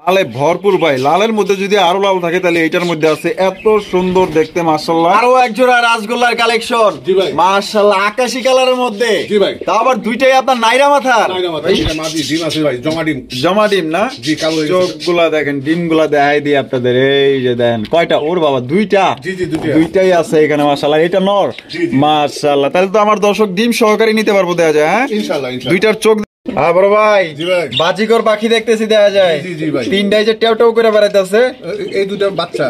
লালে ভরপুর ভাই, লালের মধ্যে যদি আরো লাল থাকে তাহলে এইটার মধ্যে আছে এত সুন্দর দেখতে মাশাআল্লাহ। আরো এক জোড়া রাসগোল্লার কালেকশন জি ভাই মাশাআল্লাহ, আকাশী কালারের মধ্যে। জি ভাই, তা আবার দুইটাই আপনার নাইরা মাথার। নাইরা মাথা, এটা মাদি ডিম আছে ভাই, জমা ডিম। জমা ডিম না? জি, কালো চোখগুলা দেখেন, ডিমগুলা দেখাই দিই আপনাদের। এই যে দেন কয়টা, ওর বাবা দুইটা। জি জি, দুইটাই আছে এখানে মাশাআল্লাহ। এটা নর মাশাআল্লাহ, তাহলে তো আমার দর্শক ডিম সহকারে নিতে পারবো, দেয়া যায়। হ্যাঁ ইনশাআল্লাহ ইনশাআল্লাহ। দুইটার চোখ বড় ভাই। জি ভাই, বাজিকর পাখি দেখতেছি, দেয়া যায়। জি জি ভাই, তিনটাই যে টেউ টেউ করে বেড়াইতেছে। এই দুইটা বাচ্চা,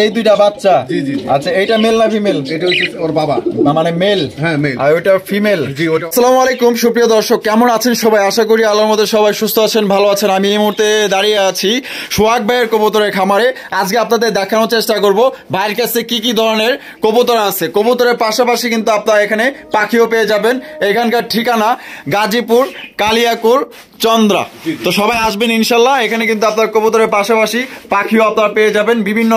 এই দুইটা বাচ্চা। জি জি। আচ্ছা, এইটা মেল না ফিমেল? এটা হচ্ছে ওর বাবা, মানে মেল। হ্যাঁ মেল। আর ওইটা ফিমেল। জি ওটা। আসসালামু আলাইকুম সুপ্রিয় দর্শক, কেমন আছেন সবাই? আশা করি আল্লাহর মধ্যে সবাই সুস্থ আছেন, ভালো আছেন। আমি এই মুহূর্তে দাঁড়িয়ে আছি সোহাগ ভাইয়ের কবুতরের খামারে। আজকে আপনাদের দেখানোর চেষ্টা করব ভাইয়ের কাছে কি কি ধরনের কবুতর আছে। কবুতরের পাশাপাশি কিন্তু আপনারা এখানে পাখিও পেয়ে যাবেন। এখানকার ঠিকানা গাজীপুর কালিয়াকুর চন্দ্রা। তো সবাই আসবেন ইনশাল্লাহ। এখানে কিন্তু আপনার কবুতরের পাশাপাশি পাখিও আপনারা পেয়ে যাবেন। বিভিন্ন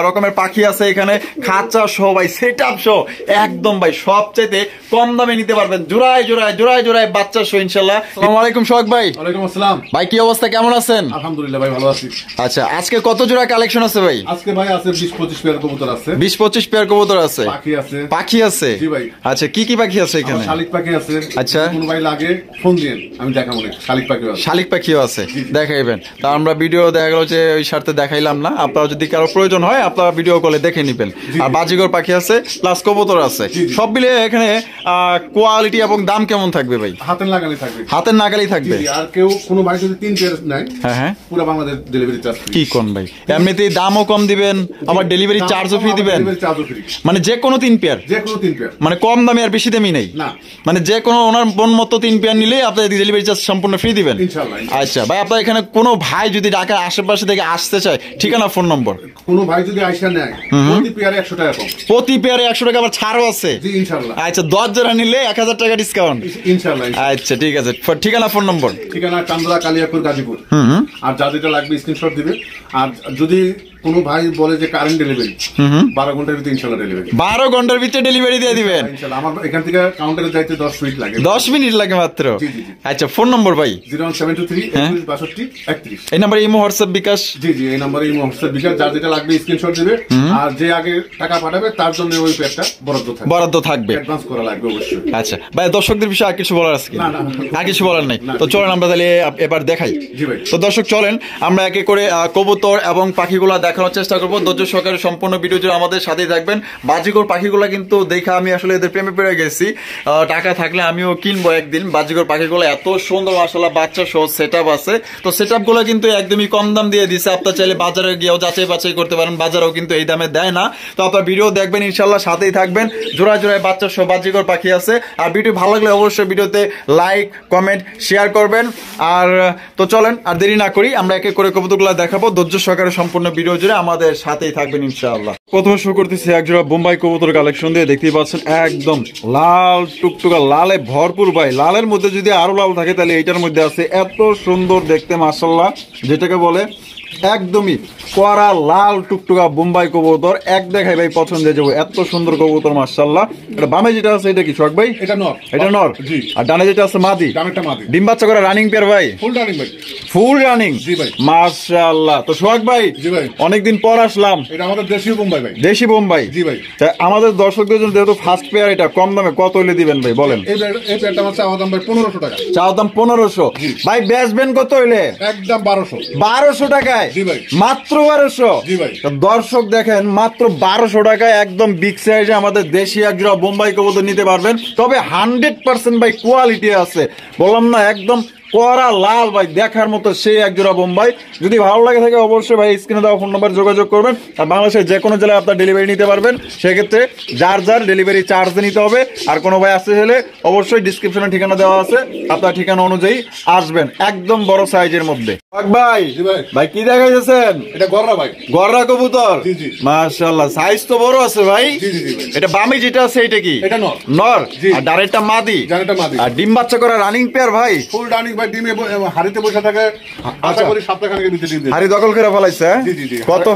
রকমের পাখি আছে এখানে, খাঁচা সহ ভাই, সেট আপ সহ একদম ভাই সবচেয়ে কম দামে নিতে পারবেন। জোড়ায় জোড়ায় জোড়ায় জোড়ায় বাচ্চা সহ ইনশাল্লাহ। আসসালামু আলাইকুম সোহাগ ভাই। ওয়ালাইকুম আসসালাম ভাই, কি অবস্থা, কেমন আছেন? আলহামদুলিল্লাহ ভাই, ভালো আছি। আচ্ছা, আজকে কত জোড়া কালেকশন আছে ভাই? আজকে ভাই আছে 20-25 পেয়ার কবুতর আছে। 20-25 পেয়ার কবুতর আছে। পাখি আছে। পাখি আছে? জি ভাই। আচ্ছা, কি কি পাখি আছে এখানে? শালিক পাখি আছে। আচ্ছা, কোন ভাই লাগে ফোন দিন, আমি দেখাবো। শালিক পাখি আছে। শালিক পাখিও আছে, দেখাইবেন। তা আমরা ভিডিও দেখা গেল যে ওই স্বার্থে দেখাইলাম না। আপনারা যদি কারো প্রয়োজন হয় আপনারা ভিডিও কলে দেখে নিবেন। আর বাজিগর পাখি আছে, প্লাস কবুতর আছে। সব মিলে এখানে কোয়ালিটি এবং দাম কেমন থাকবে ভাই? হাতের লাগালি থাকবে। হাতের নাগালি থাকবে। আর কেউ কোনো ভাই যদি 3 পেয়ার নেয়, হ্যাঁ হ্যাঁ, পুরো বাংলাদেশ ডেলিভারি চার্জ। কি কোন ভাই, এমনিতেই দামও কম দিবেন, আবার ডেলিভারি চার্জও ফ্রি দিবেন। মানে যে কোনো 3 পেয়ার? যে কোনো 3 পেয়ার, মানে কম দামে আর বেশি দামি নেই না। মানে যে কোনো ওনার মন মতো 3 পেয়ার নিলে আপনার ডেলিভারি চার্জ সম্পূর্ণ ফ্রি দিবেন ইনশাআল্লাহ। আচ্ছা ভাই, আপনার এখানে কোনো ভাই যদি ঢাকার আশেপাশে থেকে আসতে চায়, ঠিকানা ফোন নম্বর? কোনো ভাই যদি আইসা নেয়, প্রতি পেয়ারে 100 টাকা কম। প্রতি পেয়ারে 100 টাকা আবার ছাড়ও আছে? জি ইনশাআল্লাহ। আচ্ছা, 10 জোড়া নিলে 1000 টাকা ডিসকাউন্ট ইনশাআল্লাহ। আচ্ছা ঠিক আছে, ঠিকানা ফোন নম্বর? ঠিকানা চান্দরা কালিয়াপুর গাজীপুর। আর যা যেটা লাগবে স্ক্রিনশট দিবে। আর যদি কোনো ভাই বলে যে কারেন্ট ডেলিভারি, 12 ঘন্টার ভিতরে ইনশাআল্লাহ ডেলিভারি। 12 ঘন্টার ভিতরে ডেলিভারি দিয়ে দিবেন ইনশাআল্লাহ। আমার এখান থেকে কাউন্টারে যাইতে 10 মিনিট লাগে। 10 মিনিট লাগে মাত্র? জি জি। আচ্ছা, ফোন নম্বর ভাই? 01723 21 62 31। এই নাম্বার ইমো হোয়াটসঅ্যাপ বিকাশ? জি জি, এই নম্বরে এই হোয়াটসঅ্যাপ বিকাশ, যা যেটা লাগবে স্ক্রিনশট দিবে। আর যে আগে টাকা পাঠাবে তার জন্য ওই পেয়ারটা বরাদ্দ থাকবে। অ্যাডভান্স করা লাগবে অবশ্যই। আচ্ছা ভাই, দর্শকদের বিষয়ে আর কিছু বলার আছে কি? না না, আর কিছু বলার নাই। তো চলেন আমরা তাহলে এবার দেখাই। জি ভাই। তো দর্শক চলেন আমরা একে করে কবুতর এবং পাখিগুলো দেখানোর চেষ্টা করবো। ধৈর্য সহকারে সম্পূর্ণ ভিডিও জুড়ে আমাদের সাথেই থাকবেন। বাজিগর পাখিগুলো কিন্তু দেখা আমি আসলে এদের প্রেমে পড়ে গেছি। টাকা থাকলে আমিও কিনবো একদিন। বাজিগর পাখিগুলো এত সুন্দর মাশাআল্লাহ, বাচ্চা সহ সেট আপ আছে। তো সেট আপ গুলো কিন্তু একদমই কম দাম দিয়ে দিচ্ছে। আপনার চাইলে বাজারে গিয়েও যাচাই বাছাই করতে পারেন, বাজারেও কিন্তু এই দামে দেয় না। তো আপনার ভিডিও দেখবেন ইনশাল্লাহ, সাথেই থাকবেন। জোড়ায় জোড়ায় বাচ্চা সহ বাজিগর পাখি আছে। আর ভিডিও ভালো লাগলে অবশ্যই ভিডিওতে লাইক কমেন্ট শেয়ার করবেন। আর তো চলেন আর দেরি না করি, আমরা একে করে কবুতরগুলো দেখাবো। ধৈর্য সহকারে সম্পূর্ণ ভিডিও জুড়ে আমাদের সাথেই থাকবেন ইনশাআল্লাহ। প্রথমে শুরু করতেছি একজোড়া বোম্বাই কবুতর কালেকশন দিয়ে। দেখতেই পাচ্ছেন একদম লাল টুকটুকা, লালে ভরপুর ভাই। লালের মধ্যে যদি আরো লাল থাকে তাহলে এইটার মধ্যে আছে এত সুন্দর দেখতে মাশাআল্লাহ, যেটাকে বলে একদমই কড়া লাল টুকটুকা বোম্বাই কবুতর। এক দেখাই ভাই পছন্দ হয়ে যাবো, এত সুন্দর কবুতর মাশাআল্লাহ। এটা বামে যেটা আছে এটা কি সোহাগ ভাই? এটা নর। এটা নর। জি। আর ডানে যেটা আছে মাদি? ডানেরটা মাদি। ডিম বাচ্চা করে রানিং পেয়ার ভাই? ফুল রানিং ভাই। Full running? জি ভাই। মাশাআল্লাহ। তো সোহাগ ভাই, জি ভাই, অনেকদিন পর আসলাম। এটা আমাদের দেশীয় বোম্বাই ভাই। দেশি বোম্বাই? জি ভাই। আমাদের দর্শকদের জন্য যেহেতু ফার্স্ট পেয়ার, এটা কম দামে কত হইলে দিবেন ভাই বলেন? এই পেয়ারটা আমার চাওয়া দাম ভাই 1500 টাকা। চাওয়া দাম 1500? ভাই বেচবেন কত হইলে? একদম 1200। 1200 টাকায়? জি ভাই। মাত্র 1200? জি ভাই। দর্শক দেখেন, মাত্র 1200 টাকায় একদম বিগ সাইজে আমাদের দেশি একজোড়া বোম্বাই কবুতর নিতে পারবেন। তবে 100% ভাই কোয়ালিটি আছে, বললাম না, একদম কড়া লাল ভাই, দেখার মতো সেই একজোড়া বোম্বাই। যদি ভালো লাগে থাকে অবশ্যই ভাই স্ক্রিনে দেওয়া ফোন নাম্বার যোগাযোগ করবেন। আর বাংলাদেশের যে কোনো জেলায় আপনার ডেলিভারি নিতে পারবেন। সেক্ষেত্রে যার যার ডেলিভারি চার্জ নিতে হবে। আর কোনো ভাই আসতে হলে অবশ্যই ডিসক্রিপশনে ঠিকানা দেওয়া আছে, আপনার ঠিকানা অনুযায়ী আসবেন। একদম বড় সাইজের মধ্যে। ভাই ভাই কি দেখাইতেছেন? এটা গররা ভাই। গররা কবুতর? জি জি। মাশাআল্লাহ, সাইজ তো বড় আছে ভাই। জি জি জি ভাই। এটা বামে যেটা আছে এটা কি? এটা নর। নর? জি। আর ডানেরটা মাদি? ডানেরটা মাদি। আর ডিম বাচ্চা করা রানিং পেয়ার ভাই? ফুল রানিং ভাই, ডিমে হাড়িতে বসে থাকে। আশা করি সপ্তাহখানেকের ভিতরে ডিম দেবে। হাড়ি দখল করে ফেলাইছে? জি জি জি। কত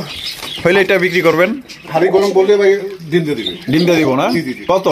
হইলে এটা বিক্রি করবেন? হাড়ি গরম বললে ভাই ডিম দিয়ে দিবে। ডিম দিয়ে দিব না? জি, জি, জি। কত?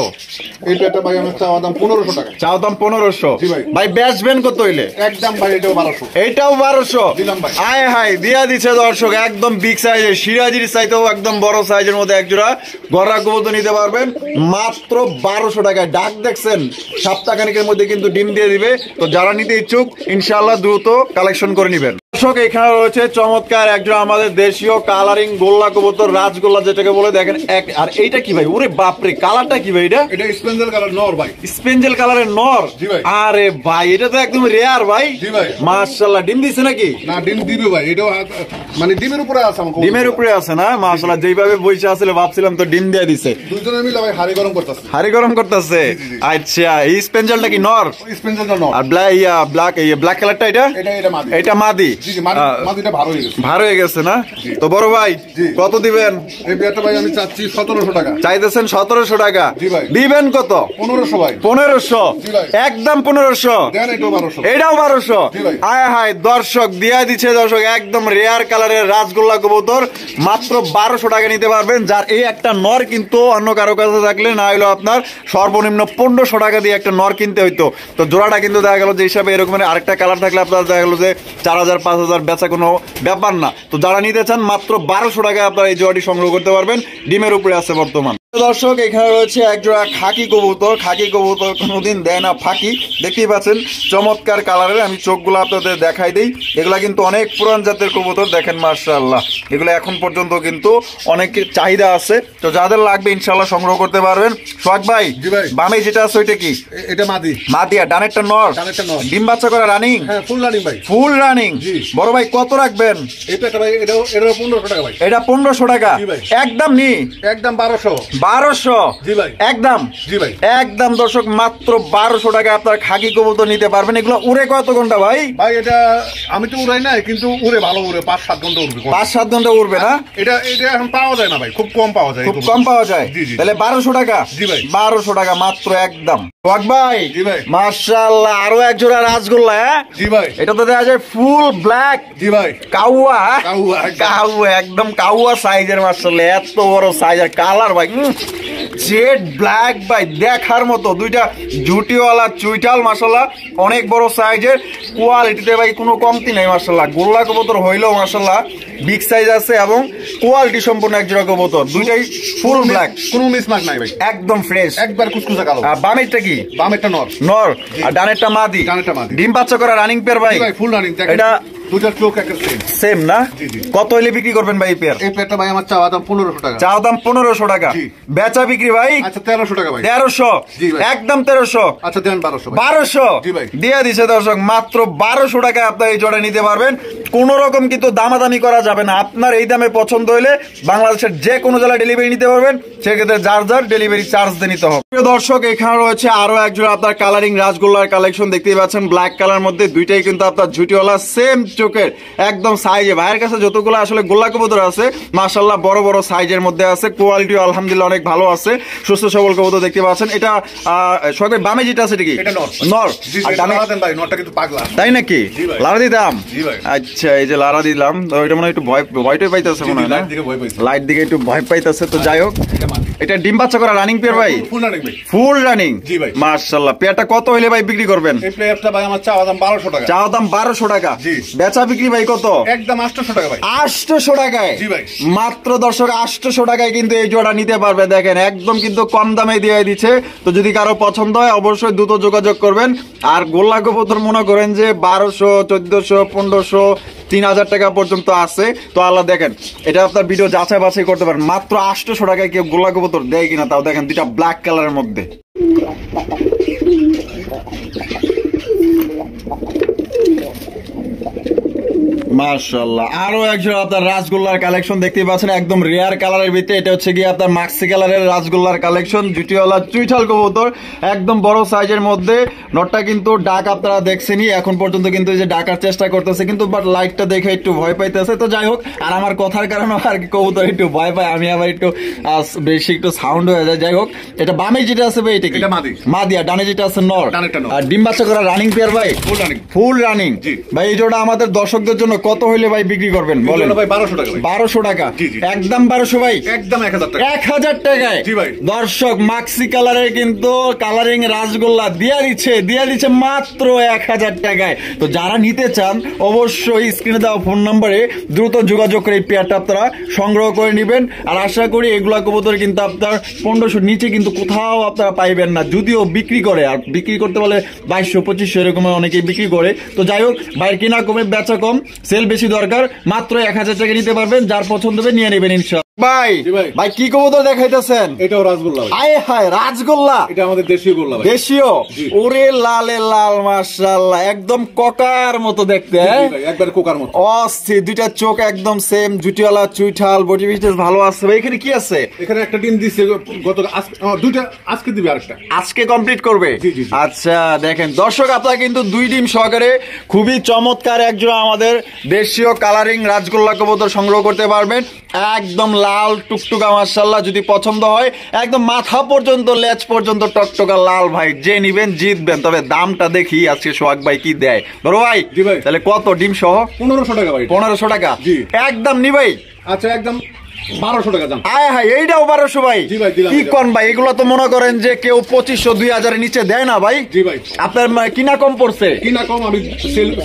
এই পেয়ারটা ভাই আমার চাওয়া দাম 1500 টাকা। চাও দাম 1500। জি ভাই। ভাই বেচবেন কত হইলে? একদম ভাই এটাও 1200। এইটাও 1200 দিলাম ভাই। আয় হাই দিয়া দিচ্ছে দর্শক, একদম বিগ সাইজের, সিরাজির চাইতেও একদম বড় সাইজের মধ্যে একজোড়া গররা কবুতর নিতে পারবেন মাত্র 1200 টাকায়। ডাক দেখছেন, সপ্তাহখানিকের মধ্যে কিন্তু ডিম দিয়ে দিবে। তো যারা নিতে ইচ্ছুক ইনশাআল্লাহ দ্রুত কালেকশন করে নেবেন। দর্শক এখানে রয়েছে চমৎকার একজন আমাদের দেশীয় কালারিং গোল্লা কবুতর, রাজগোল্লা যেটাকে বলে। দেখেন এক, আর এইটা কি ভাই? ওরে বাপরে, কালারটা কি ভাই? এটা স্পেঞ্জেল কালার নর ভাই। স্পেঞ্জেল কালারের নর? জি ভাই। আরে ভাই এটা তো একদম রেয়ার ভাই। জি ভাই। মাশাআল্লাহ, ডিম দিছে নাকি? না, ডিম দিবে ভাই। এটাও মানে ডিমের উপরে আছে আমার কবুতর। ডিমের উপরে আছে না? মাশাআল্লাহ, যেইভাবে বইসা আসলে ভাবছিলাম তো ডিম দিয়ে দিছে। দুজনে মিলে ভাই হাড়ি গরম করতেছে। হাড়ি গরম করতেছে? আচ্ছা, এই স্পেঞ্জেলটা কি নর? স্পেঞ্জেলটা নর। আর ব্ল্যাক কালারটা এটা? এটা মাদি। এটা মাদি। জি জি, মাদিটা ভালো হয়ে গেছে। ভার হয়ে গেছে না? তো বড় ভাই জি। কত দিবেন? এই পেয়ারটা ভাই আমি চাচ্ছি 1700 টাকা। চাইতেছেন 1700 টাকা? জি ভাই। দিবেন কত? 1500 ভাই। 1500? জি ভাই। একদম 1500? দেন এটাও 1200। এটাও 1200? জি ভাই। আয় হায় দর্শক, দিয়া দিচ্ছে দর্শক একদম রেয়ার কালারের রাজগোল্লা কবুতর মাত্র 1200 টাকা নিতে পারবেন। যার এই একটা নর কিন্তু অন্য কারো কাছে থাকলে না হইলো আপনার সর্বনিম্ন 1500 টাকা দিয়ে একটা নর কিনতে হইতো। তো জোড়াটা কিন্তু দেখা গেল যে হিসাবে এরকম আরেকটা কালার থাকলে আপনার দেখা গেল যে 4000 5000 বেচা কোনো ব্যাপার না। তো যারা নিতে চান মাত্র 1200 টাকায় আপনারা এই জোড়াটি সংগ্রহ করতে পারবেন। ডিমের উপরে আছে বর্তমান। দর্শক এখানে রয়েছে একজোড়া খাকি কবুতর। খাকি কবুতর কোনোদিন দেয় না ফাঁকি, দেখতেই পাচ্ছেন চমৎকার কালারের। আমি চোখগুলো আপনাদের দেখাই দিই। এগুলা কিন্তু অনেক পুরান জাতের কবুতর, দেখেন মাশাআল্লাহ। এগুলো এখন পর্যন্ত কিন্তু অনেক চাহিদা আছে। তো যাদের লাগবে ইনশাআল্লাহ সংগ্রহ করতে পারবেন। সোহাগ ভাই, জি ভাই। বামে যেটা আছে ওইটা কি? এটা মাদি। মাদিয়া, ডানেরটা নর? ডানেরটা নর। ডিম বাচ্চা করা রানিং? হ্যাঁ, ফুল রানিং ভাই। Full running? জি। বড় ভাই কত রাখবেন? এই পেয়ারটা ভাই এটাও 1500 টাকা ভাই। এটা 1500 টাকা? জি ভাই। একদম নি? একদম 1200। 1200? জি ভাই। একদম? জি ভাই। একদম দর্শক মাত্র 1200 টাকা আপনার খাকি কবুতর নিতে পারবেন। এগুলো উড়ে কত ঘন্টা ভাই? ভাই এটা আমি তো উড়াই নাই, কিন্তু উড়ে ভালো উড়ে 5-7 ঘন্টা উড়বে। 5-7 ঘন্টা উড়বে না? এটা এখন পাওয়া যায় না ভাই, খুব কম পাওয়া যায়। খুব কম পাওয়া যায়? জি, জি। তাহলে 1200 টাকা? জি ভাই। 1200 টাকা মাত্র একদম। সোহাগ ভাই, জি ভাই। মাশাআল্লাহ, আরো এক জোড়া রাজগোল্লা। হ্যাঁ জি ভাই। এটা তো দেখা যায় ফুল ব্ল্যাক। জি ভাই। কাউয়া? কাউয়া, একদম। কাউয়া, একদম কাউয়া সাইজের। মাশাআল্লাহ, এত বড় সাইজের কালার ভাই, জেড ব্ল্যাক ভাই, দেখার মতো। দুইটা জুটিওয়ালা চুইটাল, মাশাআল্লাহ অনেক বড় সাইজের। কোয়ালিটিতে ভাই কোনো কমতি নাই মাশাআল্লাহ। গোল্লা কবুতর হইলেও মাশাআল্লাহ বিগ সাইজ আছে এবং কোয়ালিটি সম্পূর্ণ এক জোড়া কবুতর। দুইটাই ফুল ব্ল্যাক, কোনো মিসমার্ক নাই ভাই, একদম ফ্রেশ, একবার কুচকুচে কালো। বামেরটা কি? বামেরটা নর। নর। আর ডানেরটা মাদি? ডানেরটা মাদি। ডিম বাচ্চা করা রানিং পেয়ার ভাই? ভাই ফুল রানিং। এটা দুটার চোখ একটা সেম। সেম না? জি, জি। কত হইলে বিক্রি করবেন ভাই এই পেয়ার? এই পেয়ারটা ভাই আমার চাওয়া দাম 1500 টাকা। চাও দাম 1500 টাকা? জি। বেচা বিক্রি ভাই? আচ্ছা 1300 টাকা ভাই। 1300? জি ভাই। একদম 1300? আচ্ছা দেন 1200 ভাই। 1200? জি ভাই। দিয়ে দিছে দর্শক মাত্র 1200 টাকায় আপনার এই জোড়া নিতে পারবেন। কোন রকম কিন্তু দামাদামি করা যাবে না। আপনার এই দামে পছন্দ হইলে বাংলাদেশের যে কোনো জেলায় ডেলিভারি নিতে পারবেন। সেক্ষেত্রে যার ডেলিভারি চার্জ দিয়ে নিতে হবে। প্রিয় দর্শক এখানে রয়েছে আরো এক জোড়া আপনার কালারিং রাজগোল্লার কালেকশন, দেখতেই পাচ্ছেন ব্ল্যাক কালার মধ্যে। দুইটাই কিন্তু আপনার ঝুটিওয়ালা, সেম চোখের, একদম সাইজে। ভাইয়ের কাছে যতগুলো আসলে গোল্লা কবুতর আছে মাশাআল্লাহ বড় বড় সাইজের মধ্যে আছে। কোয়ালিটিও আলহামদুলিল্লাহ অনেক ভালো আছে। সুস্থ সবল কবুতর দেখতে পাচ্ছেন। এটা সবাই বামে যেটা আছে এটা কি? এটা নর। নর। জি, আর এটা ডানে? লারা দেন ভাই, নরটা কিন্তু পাগলা। তাই নাকি? জি ভাই। লারা দিতাম? জি ভাই। আচ্ছা, এই যে লারা দিলাম। তো এটা মনে হয় একটু ভয়টাই পাইতেছে মনে হয় না? লাইট দিকে ভয় পাইছে। লাইট দিকে একটু ভয় পাইতেছে। তো যাই হোক, এটা ডিম বাচ্চা করা রানিং পেয়ার ভাই? ফুল রানিং ভাই। Full running? জি ভাই। মাশাআল্লাহ। পেয়ারটা কত হইলে ভাই বিক্রি করবেন? এই প্লেয়ারটা ভাই আমার চাওয়া দাম 1200 টাকা। চাও দাম 1200 টাকা? জি। বেচা বিক্রি ভাই কত? একদম 800 টাকা ভাই। 800 টাকায়? জি ভাই। মাত্র দর্শক 800 টাকায় কিন্তু এই জোড়া নিতে পারবে। দেখেন একদম কিন্তু কম দামে দিয়ে দিচ্ছে। তো যদি কারো পছন্দ হয় অবশ্যই দ্রুত যোগাযোগ করবেন। আর গোল্লা কবুতর মনে করেন যে 1200, 1400, 1500, 3000 টাকা পর্যন্ত আছে। তো আল্লাহ দেখেন, এটা আপনার ভিডিও যাচাই বাছাই করতে পারেন। মাত্র 800 টাকায় কেউ গোল্লা কবুতর দেয় কিনা তাও দেখেন, দুইটা ব্ল্যাক কালারের মধ্যে। মাশাআল্লাহ, আরো একজন আপনার রাজগোল্লার কালেকশন দেখতে পাচ্ছেন, একদম রেয়ার কালারের ভিতরে। এটা হচ্ছে গিয়ে আপনার মাক্সি কালারের রাজগোল্লার কালেকশন, জুটিওয়ালা চুইঠাল কবুতর, একদম বড় সাইজের মধ্যে। নটটা কিন্তু ডাক আপনারা দেখছেনই, এখন পর্যন্ত কিন্তু যে ডাকার চেষ্টা করতেছে, কিন্তু বাট লাইটটা দেখে একটু ভয় পাইতেছে। তো যাই হোক, আর আমার কথার কারণে আর কি কবুতর একটু ভয় পায়, আমি আবার একটু বেশি একটু সাউন্ড হয়ে যায়। যাই হোক, এটা বামে যেটা আছে ভাই এটা কি? মাদি। আর ডানে যেটা আছে নর। আর ডিম বাচ্চা করা রানিং পেয়ার ভাই? Full running. ফুল রানিং? জি ভাই এই জোড়া আমাদের দর্শকদের জন্য কত হইলে ভাই বিক্রি করবেন এর বলেন? জন্য ভাই 1200 টাকা ভাই। 1200 টাকা, জি, জি। একদম 1200 ভাই, একদম 1000 টাকা। 1000 টাকায়। জি ভাই। দর্শক মাক্সি কালারের কিন্তু কালারিং রাসগোল্লা দিয়ে দিচ্ছে মাত্র 1000 টাকায়। তো যারা নিতে চান অবশ্যই স্ক্রিনে দেওয়া ফোন নম্বরে দ্রুত যোগাযোগ করে এই পেয়ারটা আপনারা সংগ্রহ করে নেবেন। আর আশা করি এগুলা কবুতর কিন্তু আপনার 1500 নিচে কিন্তু কোথাও আপনারা পাইবেন না, যদিও বিক্রি করে, আর বিক্রি করতে বলে 2200-2500 এরকম অনেকেই বিক্রি করে। তো যাই হোক, ভাইয়ের কেনা কমে বেচা কম, সেল বেশি দরকার, মাত্র 1000 টাকা নিতে পারবেন, যার পছন্দ হবে নিয়ে নেবেন ইনশাআল্লাহ। ভাই জি ভাই। ভাই কি কবুতর দেখাইতেছেন? এটাও রাসগোল্লা ভাই। আয় হায় রাজগোল্লা, এটা আমাদের দেশীয় গোল্লা ভাই। দেশীয়। জি। ওরে লালে লাল, মাশাআল্লাহ, একদম ককার মতো দেখতে। জি ভাই, একবার কোকার মতো। অস্থির, দুইটা চোখ একদম সেম, জুটিওয়ালা, চুইঠাল, বডি ফিটনেস ভালো আছে ভাই। এখানে কি আছে? এখানে একটা ডিম দিছে গত দুইটা, আজকে দিবে আরেকটা। আজকে কমপ্লিট করবে। জি, জি, জি। আচ্ছা দেখেন দর্শক, আপনারা কিন্তু 2 ডিম সহকারে খুবই চমৎকার একজন আমাদের দেশীয় কালারিং রাজগোল্লা কবুতর সংগ্রহ করতে পারবেন। একদম লাল টুকটুকা, মাশাআল্লাহ, যদি পছন্দ হয় একদম মাথা পর্যন্ত লেজ পর্যন্ত টকটকা লাল ভাই, যে নিবেন জিতবেন। তবে দামটা দেখি আজকে সোহাগ ভাই কি দেয়। বড় ভাই, জি ভাই। তাহলে কত ডিম সহ? 1500 টাকা ভাই। 1500 টাকা, জি। একদম নি ভাই। আচ্ছা, একদম 1200 টাকা দাম। আয় হায়, এইটাও 1200 ভাই। জি ভাই, দিলাম, কি দিলাম। কোন ভাই, এগুলো তো মনে করেন যে কেউ 2500-2000 নিচে দেয় না ভাই। জি ভাই। আপনার কিনা কম পড়ছে, কিনা কম, আমি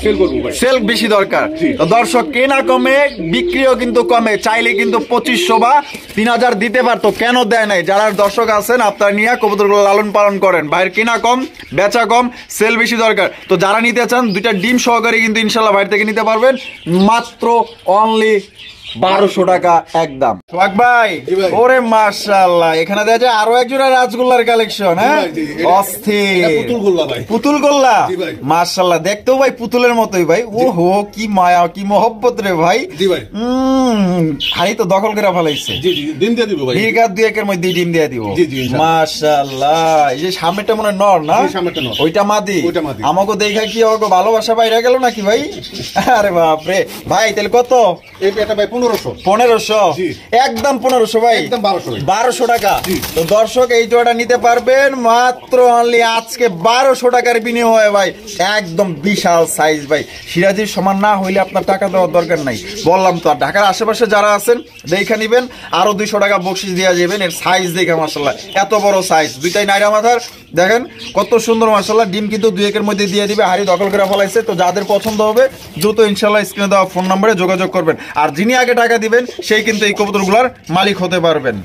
সেল করবো ভাই। সেল বেশি দরকার। জি। তো দর্শক, কেনা কমে বিক্রিও কিন্তু কমে, চাইলে কিন্তু 2500 বা 3000 দিতে পারতো, কেন দেয় নাই? যারা দর্শক আছেন আপনারা নিয়ে কবুতরগুলো লালন পালন করেন, ভাইয়ের কেনা কম, বেচা কম, সেল বেশি দরকার। তো যারা নিতে চান 2টা ডিম সহকারে কিন্তু ইনশাল্লাহ বাইরে থেকে নিতে পারবেন, মাত্র অনলি 1200 টাকা একদম। সোহাগ ভাই, জি ভাই। ওরে মাশাআল্লাহ, এখানে দেখা যায় আরো একজোড়া রাজগোল্লার কালেকশন। হ্যাঁ, জি ভাই, জি। এটা অস্থির পুতুল গোল্লা ভাই। পুতুল গোল্লা, জি ভাই। মাশাআল্লাহ, দেখতেও ভাই পুতুলের মতোই ভাই। ওহো, কি মায়া, কি মহব্বত রে ভাই। জি ভাই। হাড়ি তো দখল করে ফেলাইছে। জি জি, দিন দিয়ে দিব ভাই। বিঘা 2-1 মধ্যে ডিম দিয়ে দিব। জি, জি, ইনশাআল্লাহ। মাশাআল্লাহ, এই যে সামনেটা মনে হয় নর না? জি, সামনেরটা নর। ওইটা মাদি। ওইটা মাদি। আমাকে দেখা কি ওকে ভালোবাসা বাইরে গেল নাকি ভাই? আরে বাপ রে ভাই, তাহলে কত? এটা ভাই 1500। 1500, জি। একদম 1500 ভাই, একদম 1200 ভাই। 1200 টাকা। জি। তো দর্শক, এই জোড়াটা নিতে পারবেন মাত্র অনলি আজকে 1200 টাকার বিনিময়ে ভাই। একদম বিশাল সাইজ ভাই, সিরাজির সমান না হইলে আপনার টাকা দেওয়ার দরকার নাই। বললাম তো, আর ঢাকার আশেপাশে যারা আছেন দেখে নিবেন, আরো 200 টাকা বকশিস দেওয়া যাবেন। এর সাইজ দেখে মাশাআল্লাহ, এত বড় সাইজ, দুইটাই নাইরা মাথার, দেখেন কত সুন্দর মাশাআল্লাহ। ডিম কিন্তু 2-1 মধ্যে দিয়ে দিবে, হাড়ি দখল করে ফেলাইছে। তো যাদের পছন্দ হবে দ্রুত ইনশাআল্লাহ স্ক্রিনে দেওয়া ফোন নম্বরে যোগাযোগ করবেন, আর যিনি আগে টাকা দিবেন সেই কিন্তু এই কবুতরগুলোর মালিক হতে পারবেন।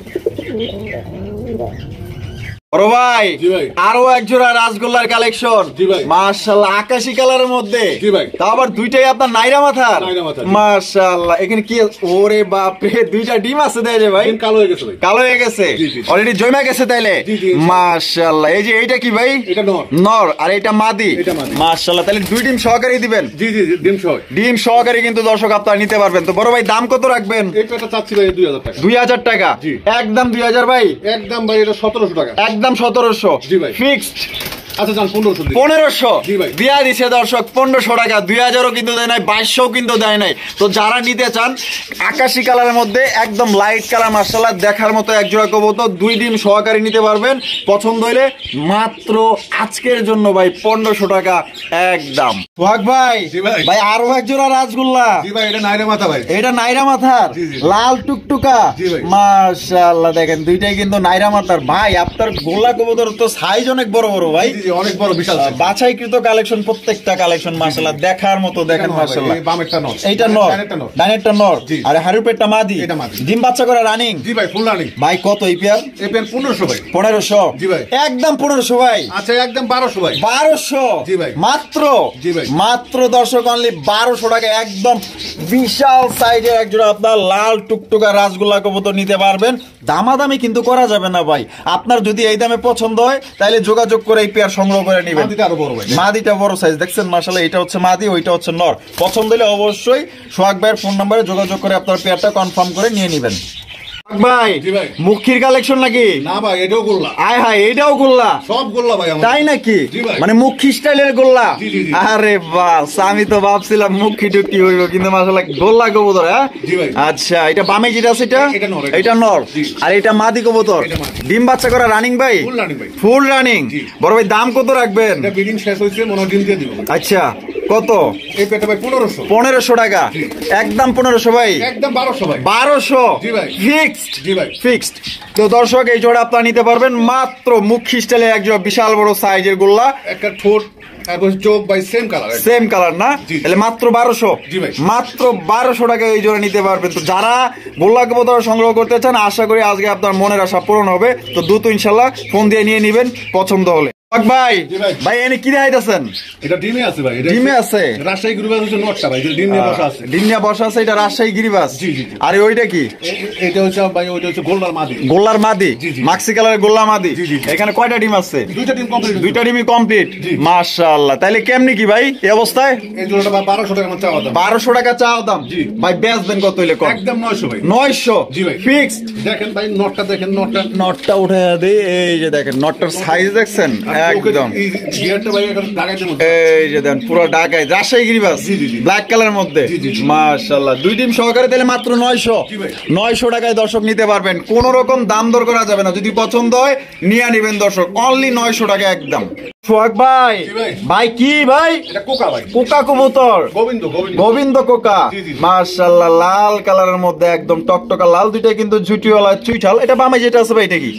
বড় ভাই, জি ভাই। আরো এক জোড়া রাসগোল্লার কালেকশন। জি ভাই। মাশাআল্লাহ, আকাশি কালারের মধ্যে। জি ভাই। তা আবার দুইটাই আপনার নাইরা মাথার। নাইরা মাথার। মাশাআল্লাহ, এখানে কি? ওরে বাপ রে, 2টা ডিম আছে দেয় রে ভাই। ডিম কালো হয়ে গেছে ভাই। কালো হয়ে গেছে, জি, জি। অলরেডি জমা গেছে তাইলে। জি, জি, মাশাআল্লাহ, এই যে এইটা কি ভাই? এটা নর। নর, আর এটা মাদি। এটা মাদি। মাশাআল্লাহ, তাহলে 2 ডিম সহকারে দিবেন। জি জি জি, ডিম সহ। ডিম সহকারে কিন্তু দর্শক আপনারা নিতে পারবেন। তো বড় ভাই, দাম কত রাখবেন? এই পেটা চাচ্ছি ভাই 2000 টাকা। 2000 টাকা, জি। একদম 2000 ভাই, একদম ভাই, এটা 1700 টাকা। একদম 1700। জি ভাই। ফিক্সড আচ্ছা যান 1500 দিন। 1500 জি ভাই। দিয়া দিছে দর্শক 1500 টাকা। 2000ও কিন্তু দেয় নাই, 2200 কিন্তু দেয় নাই। তো যারা নিতে চান আকাশি কালারের মধ্যে একদম লাইট কালার, মাশাআল্লাহ, দেখার মতো এক জোড়া কবুতর 2 ডিম সহকারে নিতে পারবেন। পছন্দ হইলে মাত্র আজকের জন্য ভাই 1500 টাকা একদম। সোহাগ ভাই, জি ভাই। ভাই আরো এক জোড়া রাসগোল্লা। জি ভাই, এটা নাইরা মাথা ভাই। এটা নাইরা মাথার, জি, জি। লাল টুকটুকা। জি ভাই। মাশাআল্লাহ, দেখেন দুইটাই কিন্তু নাইরা মাথার। ভাই আপনার গোল্লা কবুতর তো সাইজ অনেক বড় বড় ভাই। জি জি, অনেক বড় বিশাল size। বাছাইকৃত কালেকশন, প্রত্যেকটা কালেকশন মাশাআল্লাহ দেখার মতো। দেখেন এটা নর ভাই, মাশাআল্লাহ, এই বামেরটা নর। এইটা নর, ডানেরটা নর। ডানেরটা নর, জি। আর হারুপেরটা মাদি। এটা মাদি। ডিম বাচ্চা করে রানিং। জি ভাই, ফুল রানিং। ভাই কত এই পেয়ার? এই পেন 1500 ভাই। 1500। জি ভাই। একদম 1500 ভাই। আচ্ছা, একদম 1200 ভাই। 1200। জি ভাই। মাত্র। জি ভাই। মাত্র দর্শক অনলি 1200 টাকা একদম বিশাল সাইজের একজোড়া আপনার লাল টুকটুকা রাসগোল্লা কবুতর নিতে পারবেন। দামাদামি কিন্তু করা যাবে না ভাই। আপনার যদি এই দামে পছন্দ হয় তাহলে যোগাযোগ করে এই পেয়ার সংগ্রহ করে নেবেন। মাদিটা আরো বড় ভাই। মাদিটা বড় সাইজ, দেখছেন মাশাআল্লাহ, এটা হচ্ছে মাদি, ওইটা হচ্ছে নর। পছন্দ হলে অবশ্যই সোহাগ ভাইয়ের ফোন নম্বরে যোগাযোগ করে আপনার পেয়ারটা কনফার্ম করে নিয়ে নেবেন। ভাই, জি ভাই। মুখির কালেকশন নাকি? না ভাই, এটাও গোল্লা। আয় হায়, এটাও গোল্লা। সব গোল্লা ভাই আমার। তাই নাকি? জি ভাই। মানে মুখী স্টাইলের গোল্লা। জি, জি, জি। আরে বাস, আমি তো ভাবছিলাম মুখী টুকি হইব, কিন্তু মাশাআল্লাহ গোল্লা কবুতর। হ্যাঁ, জি ভাই। আচ্ছা, এটা বামে যেটা আছে এটা? এটা নর, এটা নর। জি। আর এটা মাদি কবুতর। এটা মাদি। ডিম বাচ্চা করা রানিং ভাই? ফুল রানিং ভাই। Full running. জি। বড় ভাই দাম কত রাখবেন? এটা ব্রিডিং শেষ হয়েছে, মনে হয় ডিম দিয়ে দিব। আচ্ছা, কত? এই পেয়ারটা ভাই 1500। 1500 টাকা, একদম 1500 ভাই, একদম 1200 ভাই। 1200 জি ভাই। ফিক্সড, জি ভাই। ফিক্সড। তো দর্শক এই জোড়া আপনারা নিতে পারবেন মাত্র মুখ খিস্টালে এক জোড়া বিশাল বড় সাইজের গোল্লা, একটা ঠোঁট এবং চোখ ভাই সেম কালার। সেম কালার না? জি। তাহলে মাত্র 1200। জি ভাই। মাত্র 1200 টাকা এই জোড়া নিতে পারবেন। তো যারা গোল্লা কবুতর সংগ্রহ করতে চান, আশা করি আজকে আপনার মনের আশা পূরণ হবে। তো দ্রুত ইনশাল্লাহ ফোন দিয়ে নিয়ে নেবেন পছন্দ হলে। ভাই জি ভাই। ভাই এনে কি দেখাইতেছেন? এটা ডিমে আছে ভাই। এটা ডিমে আছে? রাজশাহী গ্রুপের হচ্ছে নটটা ভাই, এটা ডিম নিয়ে বসা আছে। ডিম নিয়ে বসা আছে, এটা রাজশাহী গিরিবাস। জি, জি, জি। আরে ওইটা কি? এটা হচ্ছে ভাই, ওইটা হচ্ছে গোল্ডার মাদি। গোল্লার মাদি, জি, জি। মাক্সি কালারের গোল্লা মাদি। জি, জি, জি। এখানে কয়টা ডিম আছে? দুইটা ডিম কমপ্লিট। দুইটা ডিমই কমপ্লিট। জি। মাশাআল্লাহ। তাইলে কেমনি কি ভাই এই অবস্থায়? এই জোড়াটা ভাই 1200 টাকা আমার চাওয়া দাম। 1200 টাকা চাও দাম। জি। ভাই বেচবেন কত হইলে কম? একদম 900 ভাই। 900। জি ভাই। ফিক্সড। দেখেন ভাই নটটা, দেখেন নটটা। নটটা উঠে দেই, এই যে দেখেন নটটার সাইজ দেখছেন একদম। এই গিয়ারটা ভাই এখন লাগাইতে মতো। এই যে দেন পুরো ঢাকায় রাজশাহী গিরিবাস, জি, জি, জি। ব্ল্যাক কালারের মধ্যে। জি, জি, জি। মাশাআল্লাহ। দুই ডিম সহকারে তাহলে মাত্র 900। জি ভাই। 900 টাকায় দর্শক নিতে পারবেন, কোন রকম দাম দর করা যাবে না। যদি পছন্দ হয় নিয়ে নেবেন দর্শক, অনলি 900 টাকা একদম। সোহাগ ভাই, জি ভাই। ভাই কি ভাই? এটা কোকা ভাই। কোকা কবুতর, গোবিন্দ, গোবিন্দ। গোবিন্দ কোকা। জি, জি, জি। মাশাআল্লাহ, লাল কালারের মধ্যে একদম টকটকা লাল, দুইটা কিন্তু ঝুটিওয়ালা চুইঠাল। এটা বামে যেটা আছে ভাই এটা কি?